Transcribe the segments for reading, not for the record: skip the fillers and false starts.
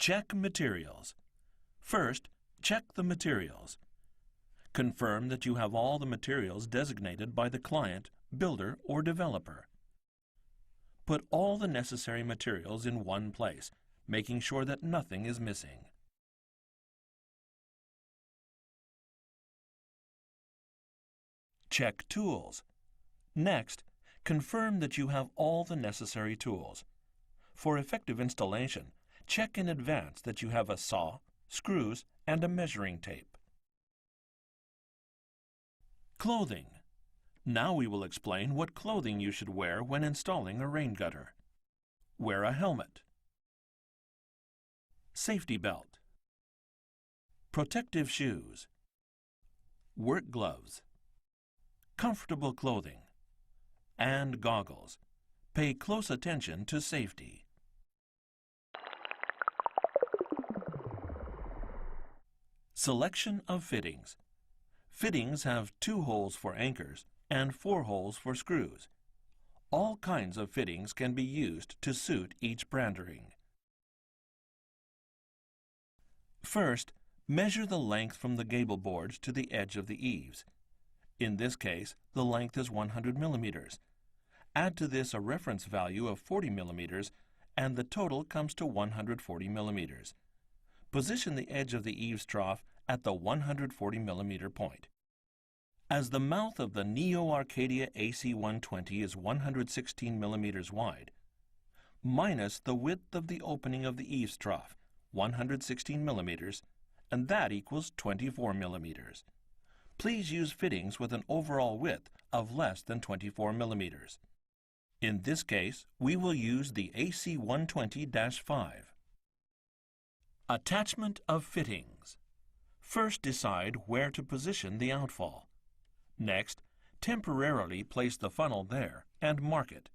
Check materials. First, check the materials. Confirm that you have all the materials designated by the client, builder, or developer. Put all the necessary materials in one place, making sure that nothing is missing. Check tools. Next, confirm that you have all the necessary tools. For effective installation, check in advance that you have a saw, screws, and a measuring tape. Clothing. Now we will explain what clothing you should wear when installing a rain gutter. Wear a helmet, safety belt, protective shoes, work gloves, comfortable clothing, and goggles. Pay close attention to safety. Selection of fittings. Fittings have 2 holes for anchors and 4 holes for screws. All kinds of fittings can be used to suit each branding. First, measure the length from the gable boards to the edge of the eaves. In this case, the length is 100 millimeters. Add to this a reference value of 40 millimeters, and the total comes to 140 millimeters. Position the edge of the eaves trough at the 140 millimeter point. As the mouth of the Neo Arcadia AC120 is 116 millimeters wide, minus the width of the opening of the eaves trough, 116 millimeters, and that equals 24 millimeters. Please use fittings with an overall width of less than 24 millimeters. In this case, we will use the AC120-5. Attachment of fittings. First, decide where to position the outfall. Next, temporarily place the funnel there and mark it.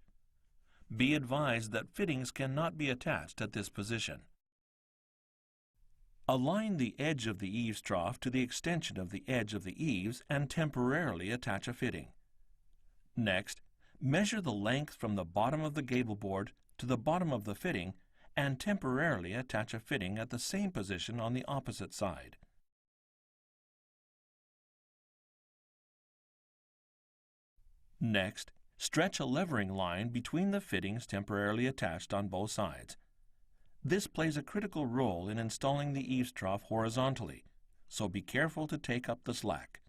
Be advised that fittings cannot be attached at this position. Align the edge of the eaves trough to the extension of the edge of the eaves and temporarily attach a fitting. Next, measure the length from the bottom of the gable board to the bottom of the fitting and temporarily attach a fitting at the same position on the opposite side. Next, stretch a levering line between the fittings temporarily attached on both sides. This plays a critical role in installing the eaves trough horizontally, so be careful to take up the slack.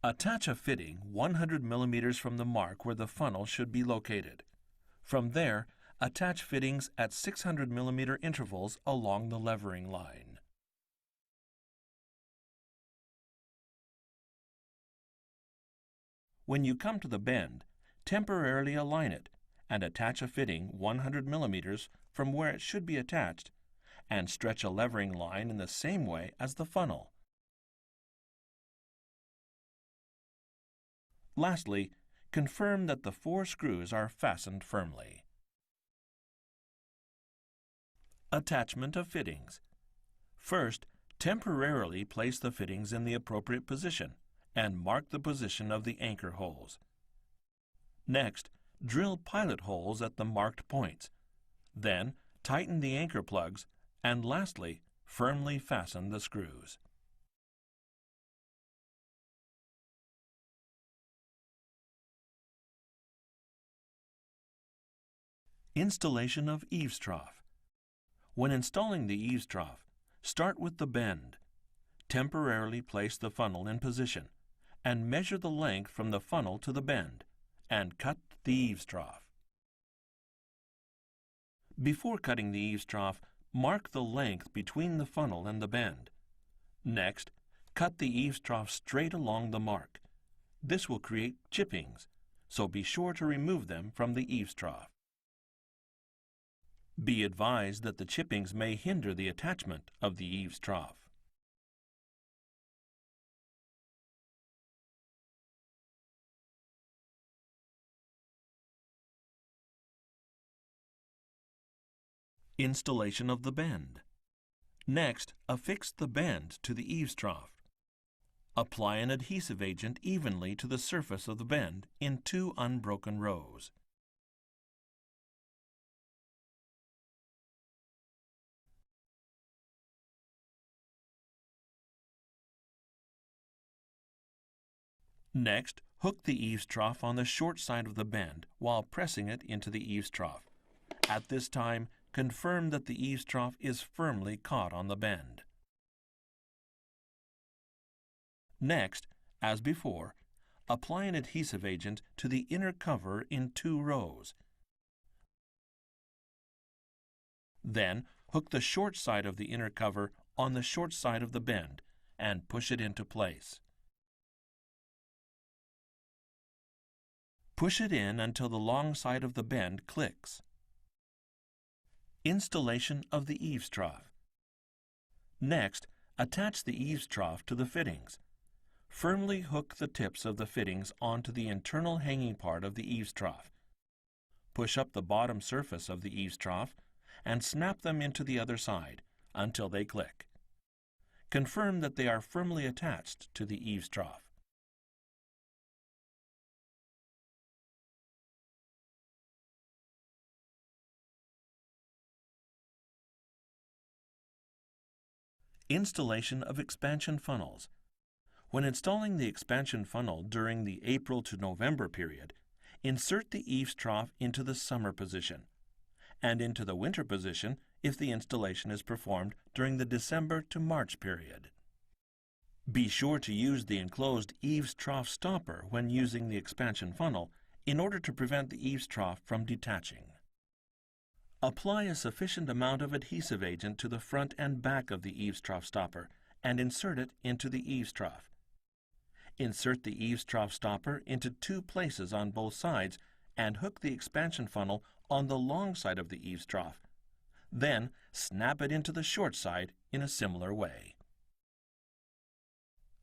Attach a fitting 100 millimeters from the mark where the funnel should be located. From there, attach fittings at 600 millimeter intervals along the levering line. When you come to the bend, temporarily align it and attach a fitting 100 millimeters from where it should be attached, and stretch a levering line in the same way as the funnel. Lastly, confirm that the 4 screws are fastened firmly. Attachment of fittings. First, temporarily place the fittings in the appropriate position and mark the position of the anchor holes. Next, drill pilot holes at the marked points. Then, tighten the anchor plugs, and lastly, firmly fasten the screws. Installation of eaves trough. When installing the eaves trough, start with the bend. Temporarily place the funnel in position and measure the length from the funnel to the bend and cut the eaves trough. Before cutting the eaves trough, mark the length between the funnel and the bend. Next, cut the eaves trough straight along the mark. This will create chippings, so be sure to remove them from the eaves trough. Be advised that the chippings may hinder the attachment of the eaves trough. Installation of the bend. Next, affix the bend to the eaves trough. Apply an adhesive agent evenly to the surface of the bend in 2 unbroken rows. Next, hook the eaves trough on the short side of the bend while pressing it into the eaves trough. At this time, confirm that the eaves trough is firmly caught on the bend. Next, as before, apply an adhesive agent to the inner cover in 2 rows. Then, hook the short side of the inner cover on the short side of the bend and push it into place. Push it in until the long side of the bend clicks. Installation of the eaves trough. Next, attach the eaves trough to the fittings. Firmly hook the tips of the fittings onto the internal hanging part of the eaves trough. Push up the bottom surface of the eaves trough and snap them into the other side until they click. Confirm that they are firmly attached to the eaves trough. Installation of expansion funnels. When installing the expansion funnel during the April to November period, insert the eaves trough into the summer position and into the winter position if the installation is performed during the December to March period. Be sure to use the enclosed eaves trough stopper when using the expansion funnel in order to prevent the eaves trough from detaching. Apply a sufficient amount of adhesive agent to the front and back of the eaves trough stopper and insert it into the eaves trough. Insert the eaves trough stopper into 2 places on both sides and hook the expansion funnel on the long side of the eaves trough. Then snap it into the short side in a similar way.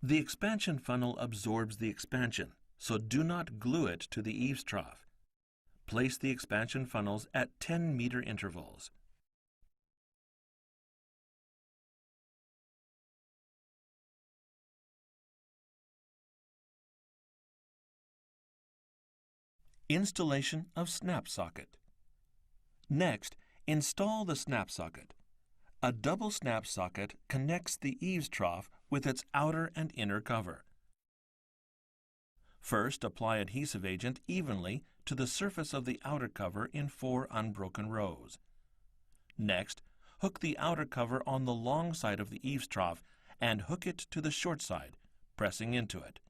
The expansion funnel absorbs the expansion, so do not glue it to the eaves trough. Place the expansion funnels at 10-meter intervals. Installation of snap socket. Next, install the snap socket. A double snap socket connects the eaves trough with its outer and inner cover. First, apply adhesive agent evenly to the surface of the outer cover in 4 unbroken rows. Next, hook the outer cover on the long side of the eaves trough and hook it to the short side, pressing into it.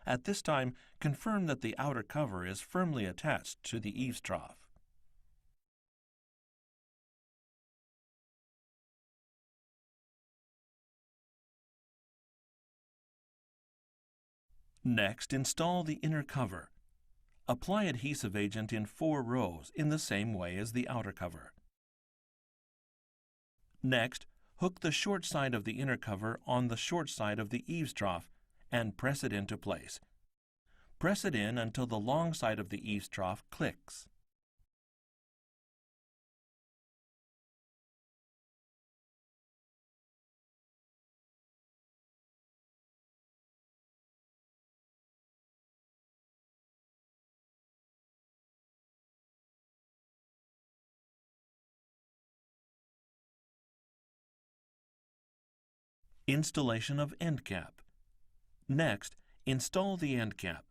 At this time, confirm that the outer cover is firmly attached to the eaves trough. Next, install the inner cover. Apply adhesive agent in 4 rows in the same way as the outer cover. Next, hook the short side of the inner cover on the short side of the eaves trough and press it into place. Press it in until the long side of the eaves trough clicks. Installation of end cap. Next, install the end cap.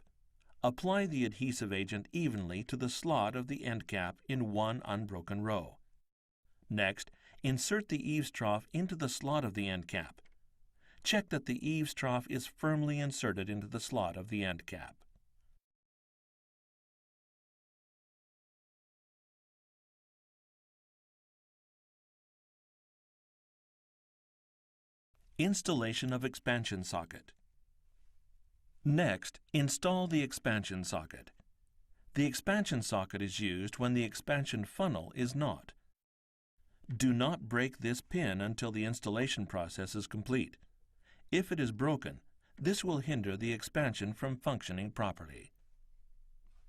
Apply the adhesive agent evenly to the slot of the end cap in 1 unbroken row. Next, insert the eaves trough into the slot of the end cap. Check that the eaves trough is firmly inserted into the slot of the end cap. Installation of expansion socket. Next, install the expansion socket. The expansion socket is used when the expansion funnel is not. Do not break this pin until the installation process is complete. If it is broken, this will hinder the expansion from functioning properly.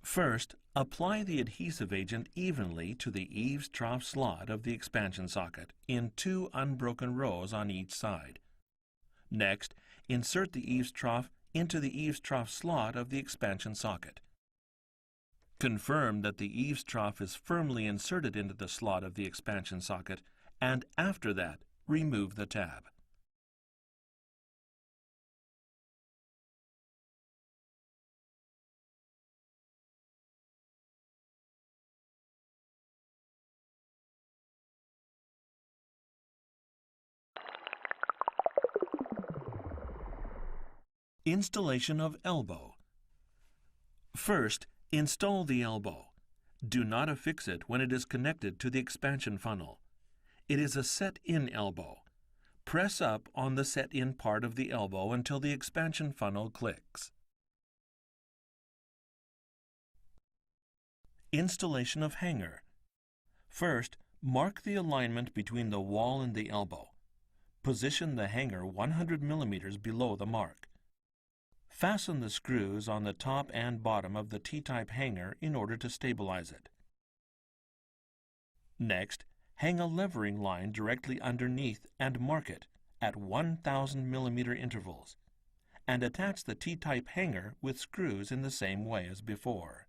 First, apply the adhesive agent evenly to the eaves trough slot of the expansion socket in 2 unbroken rows on each side. Next, insert the eaves trough into the eaves trough slot of the expansion socket. Confirm that the eaves trough is firmly inserted into the slot of the expansion socket, and after that, remove the tab. Installation of elbow. First, install the elbow. Do not affix it when it is connected to the expansion funnel. It is a set-in elbow. Press up on the set-in part of the elbow until the expansion funnel clicks. Installation of hanger. First, mark the alignment between the wall and the elbow. Position the hanger 100 millimeters below the mark. Fasten the screws on the top and bottom of the T-type hanger in order to stabilize it. Next, hang a levering line directly underneath and mark it at 1,000 millimeter intervals, and attach the T-type hanger with screws in the same way as before.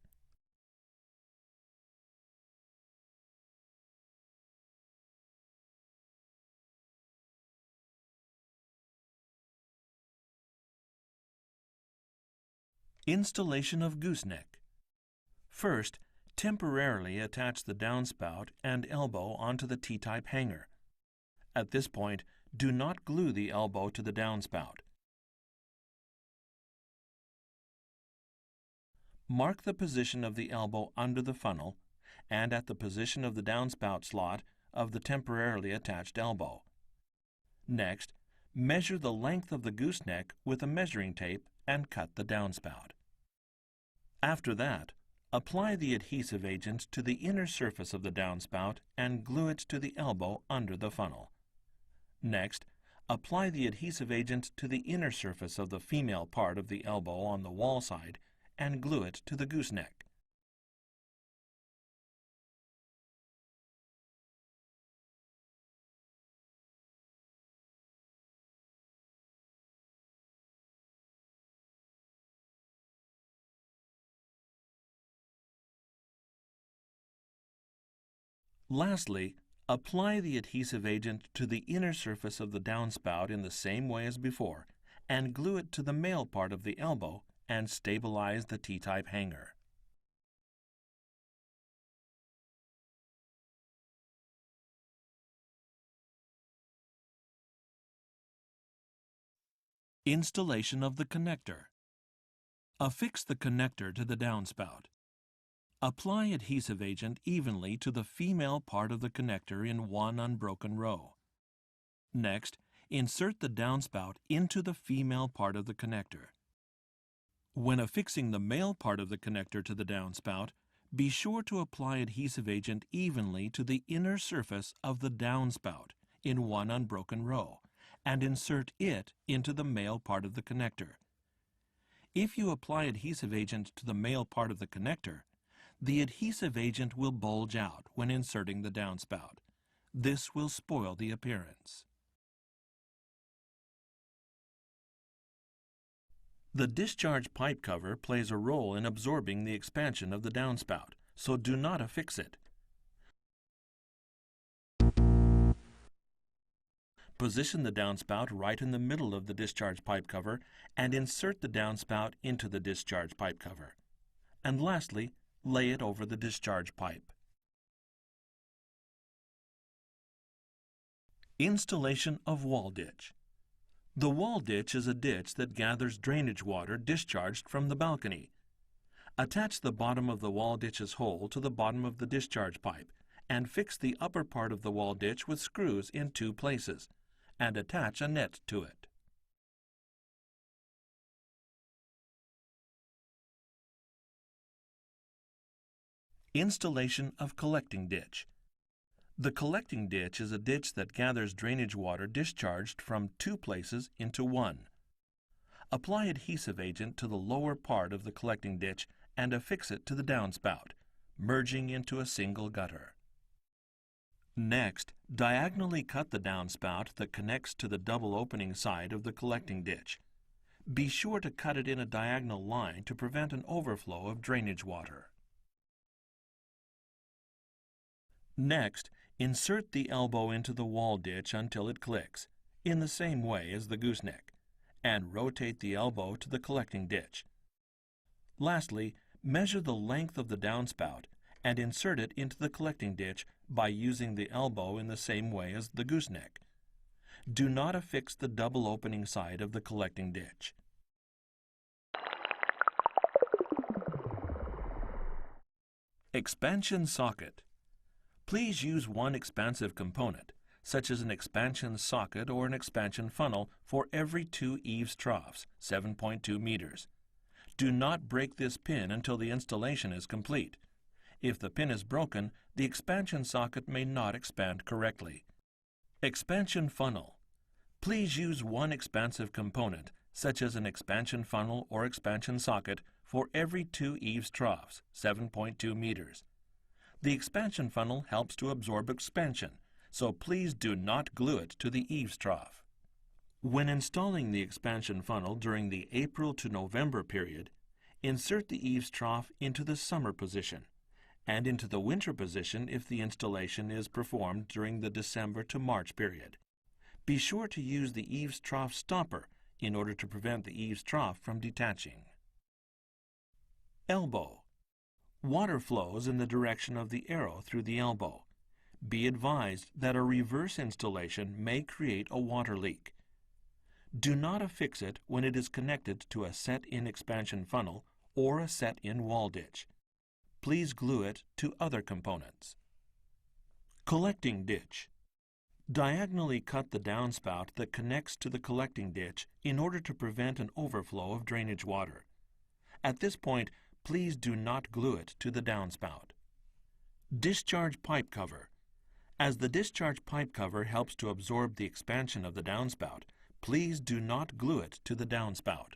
Installation of gooseneck. First, temporarily attach the downspout and elbow onto the T-type hanger. At this point, do not glue the elbow to the downspout. Mark the position of the elbow under the funnel and at the position of the downspout slot of the temporarily attached elbow. Next, measure the length of the gooseneck with a measuring tape and cut the downspout. After that, apply the adhesive agent to the inner surface of the downspout and glue it to the elbow under the funnel. Next, apply the adhesive agent to the inner surface of the female part of the elbow on the wall side and glue it to the gooseneck. Lastly, apply the adhesive agent to the inner surface of the downspout in the same way as before and glue it to the male part of the elbow and stabilize the T-type hanger. Installation of the connector. Affix the connector to the downspout. Apply adhesive agent evenly to the female part of the connector in 1 unbroken row. Next, insert the downspout into the female part of the connector. When affixing the male part of the connector to the downspout, be sure to apply adhesive agent evenly to the inner surface of the downspout in 1 unbroken row and insert it into the male part of the connector. If you apply adhesive agent to the male part of the connector, the adhesive agent will bulge out when inserting the downspout. This will spoil the appearance. The discharge pipe cover plays a role in absorbing the expansion of the downspout, so do not affix it. Position the downspout right in the middle of the discharge pipe cover and insert the downspout into the discharge pipe cover. And lastly, lay it over the discharge pipe. Installation of wall ditch. The wall ditch is a ditch that gathers drainage water discharged from the balcony. Attach the bottom of the wall ditch's hole to the bottom of the discharge pipe and fix the upper part of the wall ditch with screws in 2 places and attach a net to it. Installation of collecting ditch. The collecting ditch is a ditch that gathers drainage water discharged from 2 places into 1. Apply adhesive agent to the lower part of the collecting ditch and affix it to the downspout, merging into a single gutter. Next, diagonally cut the downspout that connects to the double opening side of the collecting ditch. Be sure to cut it in a diagonal line to prevent an overflow of drainage water. Next, insert the elbow into the wall ditch until it clicks, in the same way as the gooseneck, and rotate the elbow to the collecting ditch. Lastly, measure the length of the downspout and insert it into the collecting ditch by using the elbow in the same way as the gooseneck. Do not affix the double opening side of the collecting ditch. Expansion socket. Please use one expansive component, such as an expansion socket or an expansion funnel, for every 2 eaves troughs, 7.2 meters. Do not break this pin until the installation is complete. If the pin is broken, the expansion socket may not expand correctly. Expansion funnel. Please use one expansive component, such as an expansion funnel or expansion socket, for every 2 eaves troughs, 7.2 meters. The expansion funnel helps to absorb expansion, so please do not glue it to the eaves trough. When installing the expansion funnel during the April to November period, insert the eaves trough into the summer position and into the winter position if the installation is performed during the December to March period. Be sure to use the eaves trough stopper in order to prevent the eaves trough from detaching. Elbow. Water flows in the direction of the arrow through the elbow. Be advised that a reverse installation may create a water leak. Do not affix it when it is connected to a set-in expansion funnel or a set-in wall ditch. Please glue it to other components. Collecting ditch. Diagonally cut the downspout that connects to the collecting ditch in order to prevent an overflow of drainage water. At this point, please do not glue it to the downspout. Discharge pipe cover. As the discharge pipe cover helps to absorb the expansion of the downspout, please do not glue it to the downspout.